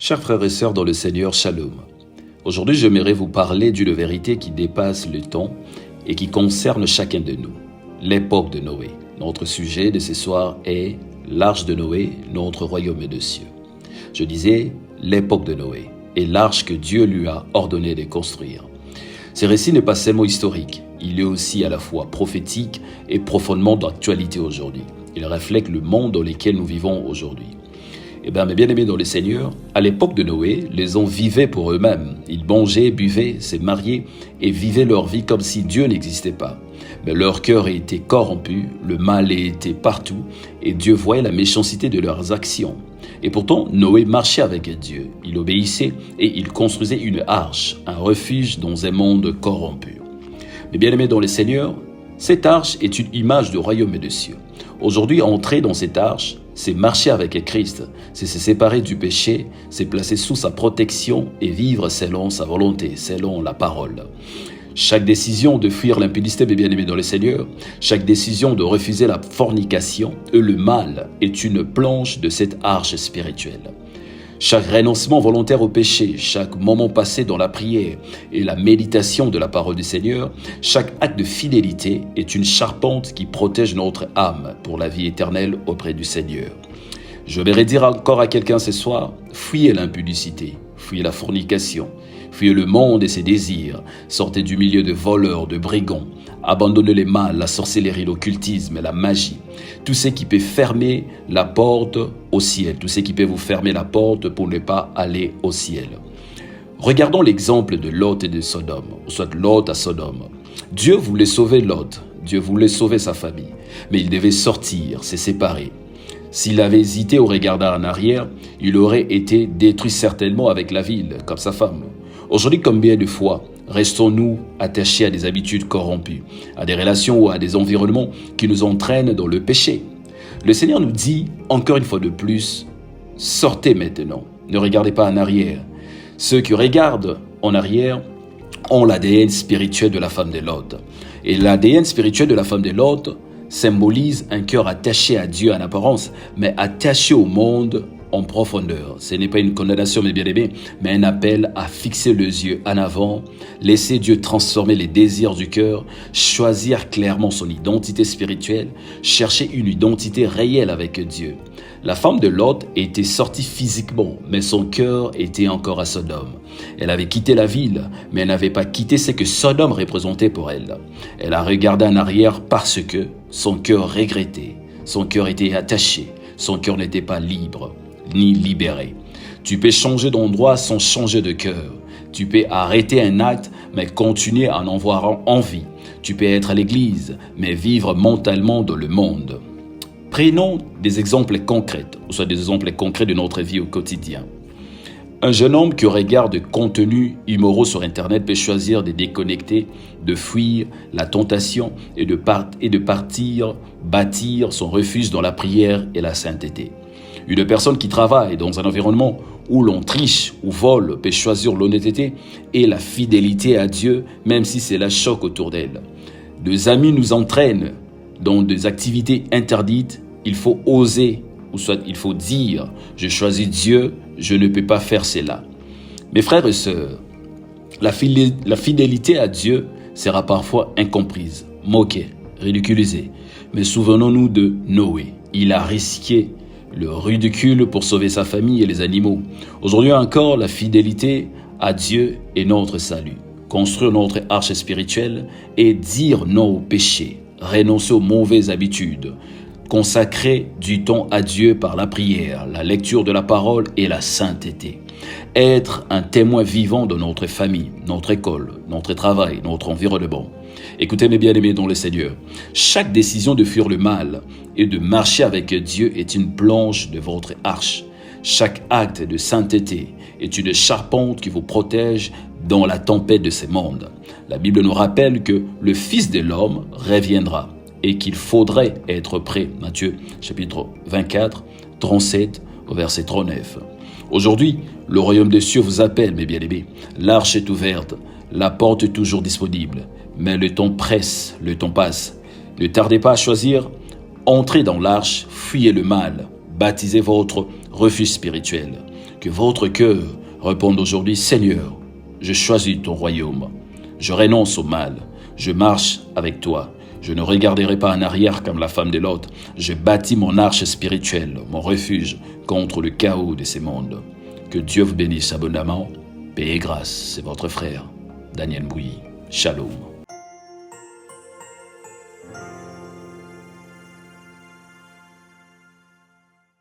Chers frères et sœurs dans le Seigneur, Shalom. Aujourd'hui, j'aimerais vous parler d'une vérité qui dépasse le temps et qui concerne chacun de nous, l'époque de Noé. Notre sujet de ce soir est l'arche de Noé, notre royaume de cieux. Je disais l'époque de Noé et l'arche que Dieu lui a ordonné de construire. Ce récit n'est pas seulement historique, il est aussi à la fois prophétique et profondément d'actualité aujourd'hui. Il reflète le monde dans lequel nous vivons aujourd'hui. Mes bien-aimés dans le Seigneur, à l'époque de Noé, les hommes vivaient pour eux-mêmes. Ils mangeaient, buvaient, se mariaient et vivaient leur vie comme si Dieu n'existait pas. Mais leur cœur était corrompu, le mal était partout et Dieu voyait la méchanceté de leurs actions. Et pourtant, Noé marchait avec Dieu. Il obéissait et il construisait une arche, un refuge dans un monde corrompu. Mais bien-aimés dans le Seigneur, cette arche est une image du royaume des cieux. Aujourd'hui, entrer dans cette arche, c'est marcher avec Christ, c'est se séparer du péché, c'est placer sous sa protection et vivre selon sa volonté, selon la parole. Chaque décision de fuir l'impudicité, mes bien-aimés dans le Seigneur, chaque décision de refuser la fornication et le mal est une planche de cette arche spirituelle. Chaque renoncement volontaire au péché, chaque moment passé dans la prière et la méditation de la parole du Seigneur, chaque acte de fidélité est une charpente qui protège notre âme pour la vie éternelle auprès du Seigneur. Je vais dire encore à quelqu'un ce soir, fuyez l'impudicité, fuyez la fornication, fuyez le monde et ses désirs, sortez du milieu de voleurs, de brigands, abandonnez les mal, la sorcellerie, l'occultisme, la magie, tout ce qui peut fermer la porte au ciel, tout ce qui peut vous fermer la porte pour ne pas aller au ciel. Regardons l'exemple de Lot et de Sodome, ou soit Lot à Sodome. Dieu voulait sauver Lot, Dieu voulait sauver sa famille, mais il devait sortir, se séparer. S'il avait hésité ou regardé en arrière, il aurait été détruit certainement avec la ville, comme sa femme. Aujourd'hui, combien de fois restons-nous attachés à des habitudes corrompues, à des relations ou à des environnements qui nous entraînent dans le péché? Le Seigneur nous dit, encore une fois de plus, sortez maintenant, ne regardez pas en arrière. Ceux qui regardent en arrière ont l'ADN spirituel de la femme de Lot. Et l'ADN spirituel de la femme de Lot symbolise un cœur attaché à Dieu en apparence, mais attaché au monde en profondeur. Ce n'est pas une condamnation, mes bien-aimés, mais un appel à fixer les yeux en avant, laisser Dieu transformer les désirs du cœur, choisir clairement son identité spirituelle, chercher une identité réelle avec Dieu. La femme de Lot était sortie physiquement, mais son cœur était encore à Sodome. Elle avait quitté la ville, mais elle n'avait pas quitté ce que Sodome représentait pour elle. Elle a regardé en arrière parce que son cœur regrettait, son cœur était attaché, son cœur n'était pas libre ni libéré. Tu peux changer d'endroit sans changer de cœur. Tu peux arrêter un acte, mais continuer à en avoir envie. Tu peux être à l'église, mais vivre mentalement dans le monde. Prenons des exemples concrets, ou soit des exemples concrets de notre vie au quotidien. Un jeune homme qui regarde des contenus immoraux sur Internet peut choisir de déconnecter, de fuir la tentation et de partir bâtir son refuge dans la prière et la sainteté. Une personne qui travaille dans un environnement où l'on triche ou vole peut choisir l'honnêteté et la fidélité à Dieu, même si cela choque autour d'elle. Deux amis nous entraînent dans des activités interdites, il faut oser, ou soit il faut dire « je choisis Dieu, je ne peux pas faire cela ». Mes frères et sœurs, la fidélité à Dieu sera parfois incomprise, moquée, ridiculisée. Mais souvenons-nous de Noé, il a risqué le ridicule pour sauver sa famille et les animaux. Aujourd'hui encore, la fidélité à Dieu est notre salut. Construire notre arche spirituelle et dire non au péché, renoncer aux mauvaises habitudes, consacrer du temps à Dieu par la prière, la lecture de la parole et la sainteté. Être un témoin vivant de notre famille, notre école, notre travail, notre environnement. Écoutez mes bien-aimés dans le Seigneur, chaque décision de fuir le mal et de marcher avec Dieu est une planche de votre arche. Chaque acte de sainteté est une charpente qui vous protège dans la tempête de ce monde. La Bible nous rappelle que le Fils de l'homme reviendra et qu'il faudrait être prêt. Matthieu chapitre 24, 37 au verset 39. Aujourd'hui, le royaume des cieux vous appelle, mes bien-aimés. L'arche est ouverte, la porte est toujours disponible. Mais le temps presse, le temps passe. Ne tardez pas à choisir, entrez dans l'arche, fuyez le mal, baptisez votre refuge spirituel. Que votre cœur réponde aujourd'hui, Seigneur, je choisis ton royaume. Je renonce au mal. Je marche avec toi. Je ne regarderai pas en arrière comme la femme de Lot. Je bâtis mon arche spirituelle, mon refuge contre le chaos de ces mondes. Que Dieu vous bénisse abondamment. Paix et grâce, c'est votre frère, Daniel Mbouyi. Shalom.